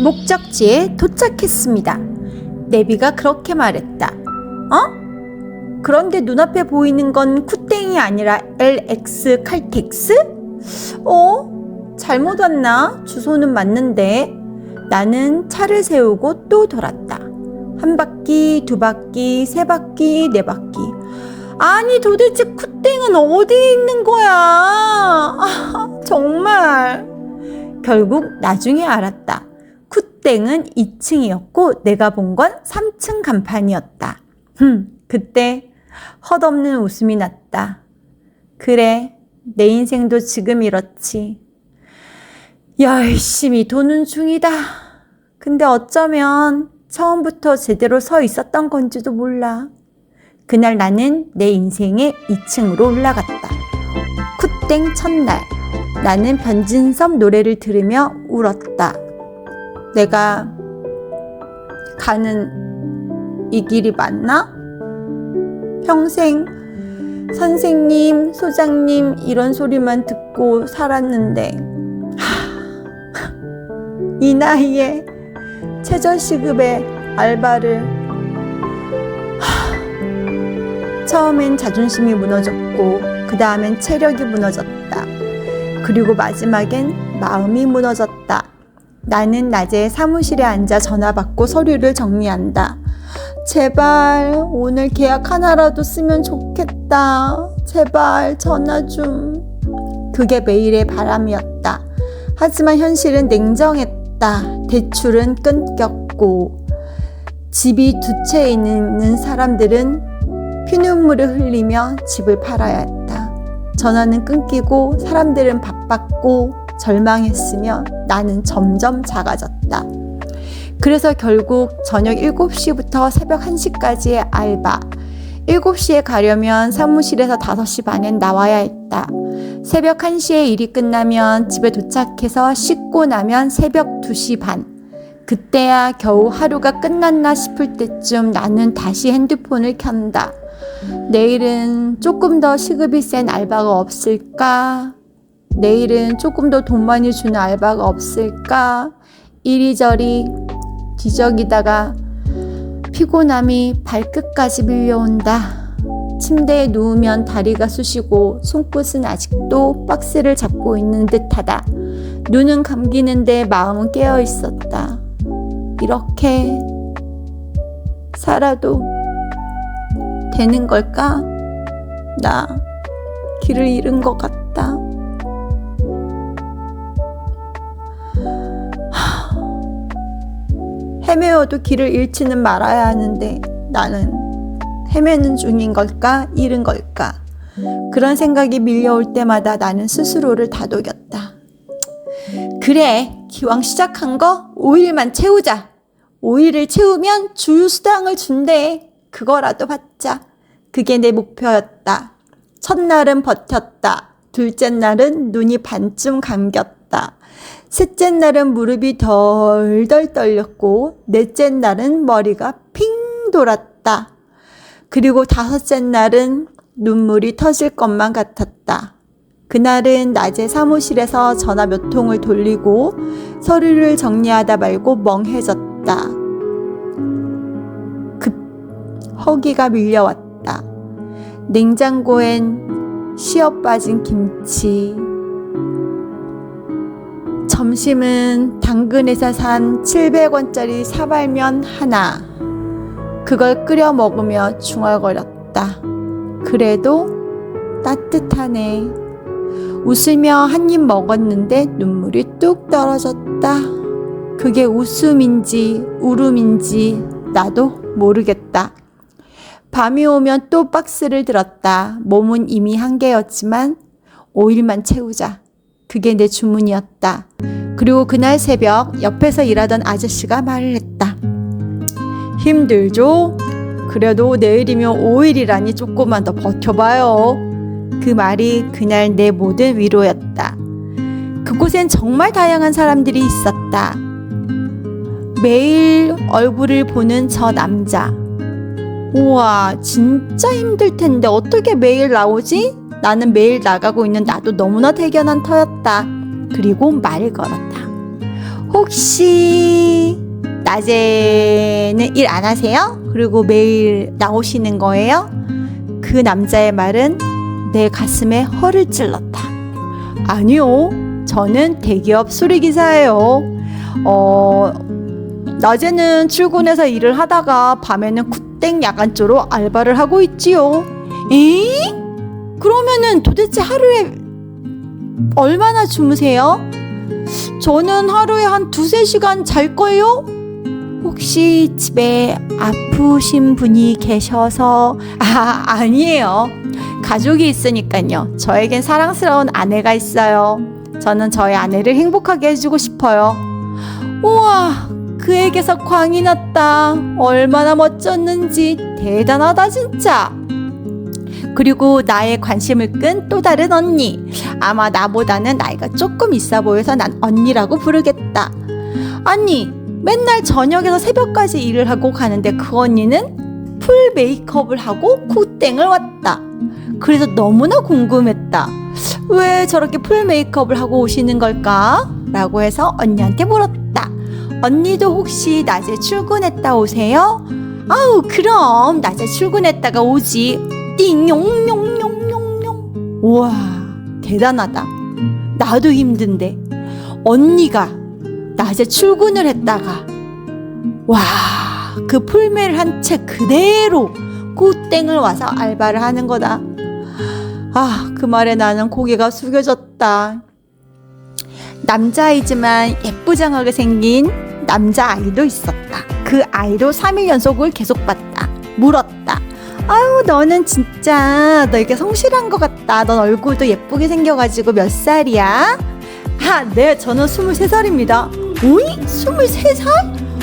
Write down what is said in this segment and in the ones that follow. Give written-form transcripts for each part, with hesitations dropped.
목적지에 도착했습니다. 내비가 그렇게 말했다. 그런데 눈앞에 보이는 건 쿠땡이 아니라 LX 칼텍스? 잘못 왔나? 주소는 맞는데. 나는 차를 세우고 또 돌았다. 한 바퀴, 두 바퀴, 세 바퀴, 네 바퀴. 아니 도대체 쿠땡은 어디에 있는 거야? 정말. 결국 나중에 알았다. 쿠땡은 2층이었고 내가 본 건 3층 간판이었다. 그때 헛없는 웃음이 났다. 그래, 내 인생도 지금 이렇지. 열심히 도는 중이다. 근데 어쩌면 처음부터 제대로 서 있었던 건지도 몰라. 그날 나는 내 인생의 2층으로 올라갔다. 쿠땡 첫날, 나는 변진섭 노래를 들으며 울었다. 내가 가는 이 길이 맞나? 평생 선생님, 소장님 이런 소리만 듣고 살았는데 이 나이에 최저시급의 알바를 처음엔 자존심이 무너졌고 그 다음엔 체력이 무너졌다. 그리고 마지막엔 마음이 무너졌다. 나는 낮에 사무실에 앉아 전화 받고 서류를 정리한다. 제발 오늘 계약 하나라도 쓰면 좋겠다. 제발 전화 좀. 그게 매일의 바람이었다. 하지만 현실은 냉정했다. 대출은 끊겼고 집이 두 채 있는 사람들은 피눈물을 흘리며 집을 팔아야 했다. 전화는 끊기고 사람들은 바빴고 절망했으며 나는 점점 작아졌다. 그래서 결국 저녁 7시부터 새벽 1시까지의 알바. 7시에 가려면 사무실에서 5시 반엔 나와야 했다. 새벽 1시에 일이 끝나면 집에 도착해서 씻고 나면 새벽 2시 반. 그때야 겨우 하루가 끝났나 싶을 때쯤 나는 다시 핸드폰을 켠다. 내일은 조금 더 시급이 센 알바가 없을까? 내일은 조금 더 돈 많이 주는 알바가 없을까? 이리저리 뒤적이다가 피곤함이 발끝까지 밀려온다. 침대에 누우면 다리가 쑤시고 손끝은 아직도 박스를 잡고 있는 듯하다. 눈은 감기는데 마음은 깨어 있었다. 이렇게 살아도 되는 걸까? 나 길을 잃은 것 같다. 헤매어도 길을 잃지는 말아야 하는데 나는 헤매는 중인 걸까? 잃은 걸까? 그런 생각이 밀려올 때마다 나는 스스로를 다독였다. 그래, 기왕 시작한 거 5일만 채우자. 5일을 채우면 주휴수당을 준대. 그거라도 받자. 그게 내 목표였다. 첫날은 버텼다. 둘째 날은 눈이 반쯤 감겼다. 셋째 날은 무릎이 덜덜 떨렸고 넷째 날은 머리가 핑 돌았다. 그리고 다섯째 날은 눈물이 터질 것만 같았다. 그날은 낮에 사무실에서 전화 몇 통을 돌리고 서류를 정리하다 말고 멍해졌다. 급 허기가 밀려왔다. 냉장고엔 쉬어 빠진 김치. 점심은 당근에서 산 700원짜리 사발면 하나. 그걸 끓여 먹으며 중얼거렸다. 그래도 따뜻하네. 웃으며 한 입 먹었는데 눈물이 뚝 떨어졌다. 그게 웃음인지 울음인지 나도 모르겠다. 밤이 오면 또 박스를 들었다. 몸은 이미 한계였지만 5일만 채우자. 그게 내 주문이었다. 그리고 그날 새벽 옆에서 일하던 아저씨가 말을 했다. 힘들죠? 그래도 내일이면 5일이라니 조금만 더 버텨봐요. 그 말이 그날 내 모든 위로였다. 그곳엔 정말 다양한 사람들이 있었다. 매일 얼굴을 보는 저 남자. 우와, 진짜 힘들 텐데 어떻게 매일 나오지? 나는 매일 나가고 있는 나도 너무나 대견한 터였다. 그리고 말을 걸었다. 혹시 낮에는 일 안 하세요? 그리고 매일 나오시는 거예요? 그 남자의 말은 내 가슴에 허를 찔렀다. 아니요, 저는 대기업 수리기사예요. 낮에는 출근해서 일을 하다가 밤에는 굿땡 야간조로 알바를 하고 있지요. 그러면은 도대체 하루에 얼마나 주무세요? 저는 하루에 한 2-3시간 잘걸요? 혹시 집에 아프신 분이 계셔서? 아니에요. 가족이 있으니까요. 저에겐 사랑스러운 아내가 있어요. 저는 저희 아내를 행복하게 해주고 싶어요. 우와, 그에게서 광이 났다. 얼마나 멋졌는지. 대단하다 진짜. 그리고 나의 관심을 끈 또 다른 언니. 아마 나보다는 나이가 조금 있어 보여서 난 언니라고 부르겠다. 아니, 맨날 저녁에서 새벽까지 일을 하고 가는데 그 언니는 풀 메이크업을 하고 굿땡을 왔다. 그래서 너무나 궁금했다. 왜 저렇게 풀 메이크업을 하고 오시는 걸까? 라고 해서 언니한테 물었다. 언니도 혹시 낮에 출근했다 오세요? 아우, 그럼 낮에 출근했다가 오지. 띵용용용용용. 우와, 대단하다. 나도 힘든데 언니가 낮에 출근을 했다가 와, 그 풀메를 한 채 그대로 굿땡을 와서 알바를 하는 거다. 그 말에 나는 고개가 숙여졌다. 남자아이지만 예쁘장하게 생긴 남자아이도 있었다. 그 아이도 3일 연속을 계속 봤다. 물었다. 아유, 너는 진짜 너 이렇게 성실한 것 같다. 넌 얼굴도 예쁘게 생겨가지고 몇 살이야? 네, 저는 23살입니다. 오이? 23살?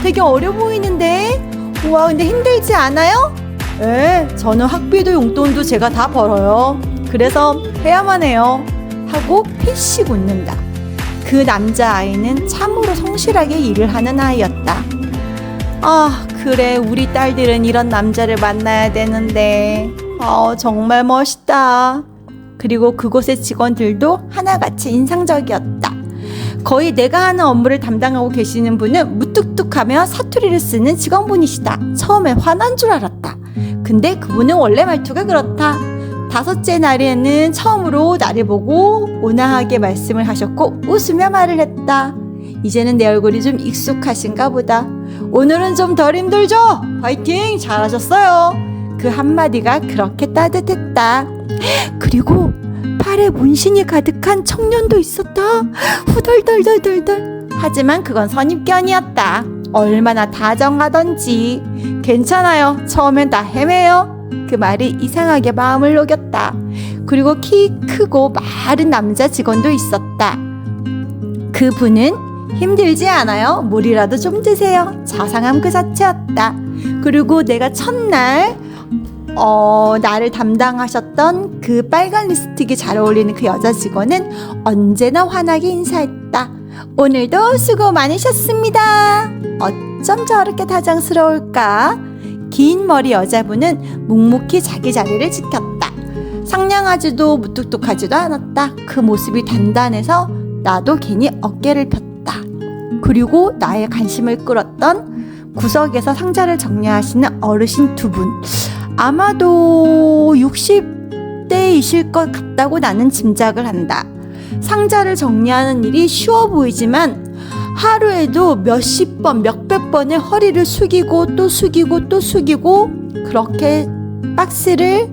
되게 어려 보이는데. 우와, 근데 힘들지 않아요? 네, 저는 학비도 용돈도 제가 다 벌어요. 그래서 해야만 해요. 하고 피식 웃는다. 그 남자아이는 참으로 성실하게 일을 하는 아이였다. 그래, 우리 딸들은 이런 남자를 만나야 되는데. 정말 멋있다. 그리고 그곳의 직원들도 하나같이 인상적이었다. 거의 내가 하는 업무를 담당하고 계시는 분은 무뚝뚝하며 사투리를 쓰는 직원분이시다. 처음에 화난 줄 알았다. 근데 그분은 원래 말투가 그렇다. 5째 날에는 처음으로 나를 보고 온화하게 말씀을 하셨고 웃으며 말을 했다. 이제는 내 얼굴이 좀 익숙하신가 보다. 오늘은 좀 덜 힘들죠? 화이팅! 잘하셨어요. 그 한마디가 그렇게 따뜻했다. 그리고 팔에 문신이 가득한 청년도 있었다. 후덜덜덜덜덜. 하지만 그건 선입견이었다. 얼마나 다정하던지. 괜찮아요. 처음엔 다 헤매요. 그 말이 이상하게 마음을 녹였다. 그리고 키 크고 마른 남자 직원도 있었다. 그분은 힘들지 않아요. 물이라도 좀 드세요. 자상함 그 자체였다. 그리고 내가 첫날 나를 담당하셨던 그 빨간 립스틱이 잘 어울리는 그 여자 직원은 언제나 환하게 인사했다. 오늘도 수고 많으셨습니다. 어쩜 저렇게 다정스러울까? 긴 머리 여자분은 묵묵히 자기 자리를 지켰다. 상냥하지도 무뚝뚝하지도 않았다. 그 모습이 단단해서 나도 괜히 어깨를 폈다. 그리고 나의 관심을 끌었던 구석에서 상자를 정리하시는 어르신 2분. 아마도 60대이실 것 같다고 나는 짐작을 한다. 상자를 정리하는 일이 쉬워 보이지만 하루에도 몇십 번, 몇백 번의 허리를 숙이고 또 숙이고 또 숙이고 그렇게 박스를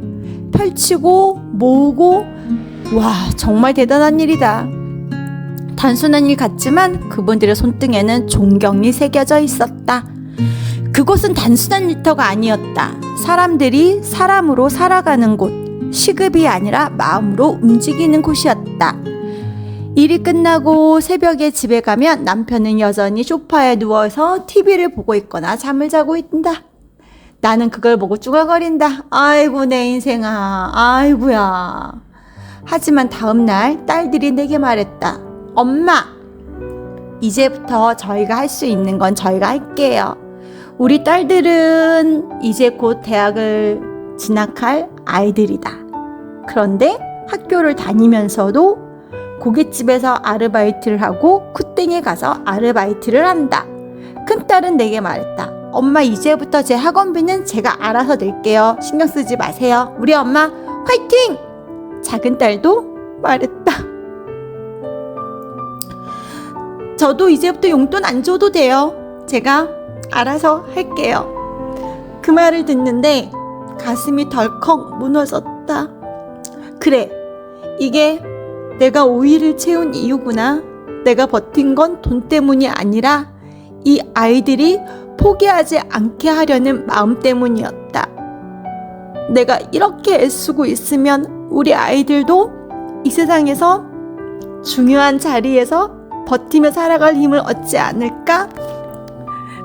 펼치고 모으고, 와, 정말 대단한 일이다. 단순한 일 같지만 그분들의 손등에는 존경이 새겨져 있었다. 그곳은 단순한 일터가 아니었다. 사람들이 사람으로 살아가는 곳, 시급이 아니라 마음으로 움직이는 곳이었다. 일이 끝나고 새벽에 집에 가면 남편은 여전히 소파에 누워서 TV를 보고 있거나 잠을 자고 있다. 나는 그걸 보고 쭈글거린다. 아이고 내 인생아, 아이고야. 하지만 다음날 딸들이 내게 말했다. 엄마, 이제부터 저희가 할 수 있는 건 저희가 할게요. 우리 딸들은 이제 곧 대학을 진학할 아이들이다. 그런데 학교를 다니면서도 고깃집에서 아르바이트를 하고 굿땡에 가서 아르바이트를 한다. 근데 딸은 내게 말했다. 엄마, 이제부터 제 학원비는 제가 알아서 낼게요. 신경 쓰지 마세요. 우리 엄마 화이팅! 작은 딸도 말했다. 저도 이제부터 용돈 안 줘도 돼요. 제가 알아서 할게요. 그 말을 듣는데 가슴이 덜컥 무너졌다. 그래, 이게 내가 오이를 채운 이유구나. 내가 버틴 건 돈 때문이 아니라 이 아이들이 포기하지 않게 하려는 마음 때문이었다. 내가 이렇게 애쓰고 있으면 우리 아이들도 이 세상에서 중요한 자리에서 버티며 살아갈 힘을 얻지 않을까?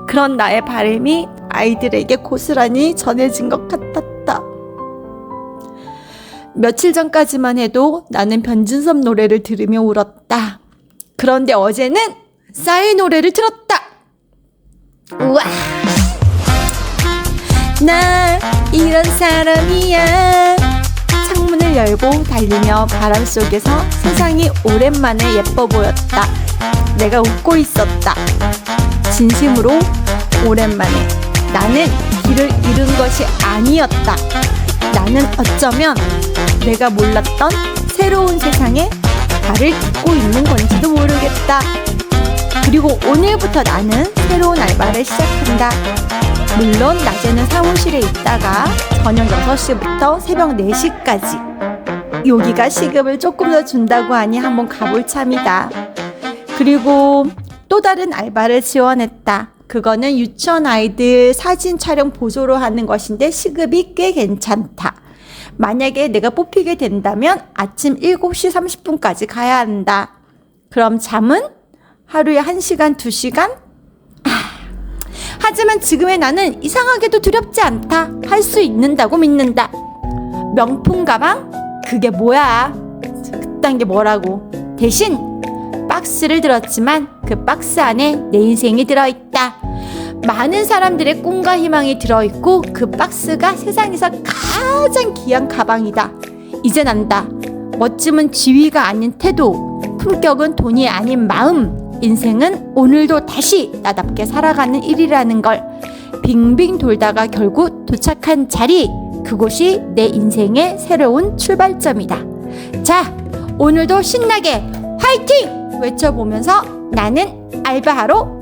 그런 나의 바람이 아이들에게 고스란히 전해진 것 같았다. 며칠 전까지만 해도 나는 변진섭 노래를 들으며 울었다. 그런데 어제는 싸이 노래를 틀었다. 우와! 나 이런 사람이야. 창문을 열고 달리며 바람 속에서 세상이 오랜만에 예뻐 보였다. 내가 웃고 있었다. 진심으로 오랜만에. 나는 길을 잃은 것이 아니었다. 나는 어쩌면 내가 몰랐던 새로운 세상에 발을 딛고 있는 건지도 모르겠다. 그리고 오늘부터 나는 새로운 알바를 시작한다. 물론 낮에는 사무실에 있다가 저녁 6시부터 새벽 4시까지. 여기가 시급을 조금 더 준다고 하니 한번 가볼 참이다. 그리고 또 다른 알바를 지원했다. 그거는 유치원 아이들 사진 촬영 보조로 하는 것인데 시급이 꽤 괜찮다. 만약에 내가 뽑히게 된다면 아침 7시 30분까지 가야 한다. 그럼 잠은 하루에 1시간, 2시간? 하지만 지금의 나는 이상하게도 두렵지 않다. 할 수 있는다고 믿는다. 명품 가방? 그게 뭐야? 그딴 게 뭐라고. 대신 박스를 들었지만 그 박스 안에 내 인생이 들어있다. 많은 사람들의 꿈과 희망이 들어있고 그 박스가 세상에서 가장 귀한 가방이다. 이젠 안다. 멋짐은 지위가 아닌 태도, 품격은 돈이 아닌 마음, 인생은 오늘도 다시 나답게 살아가는 일이라는 걸. 빙빙 돌다가 결국 도착한 자리, 그곳이 내 인생의 새로운 출발점이다. 자, 오늘도 신나게 화이팅! 외쳐보면서 나는 알바하러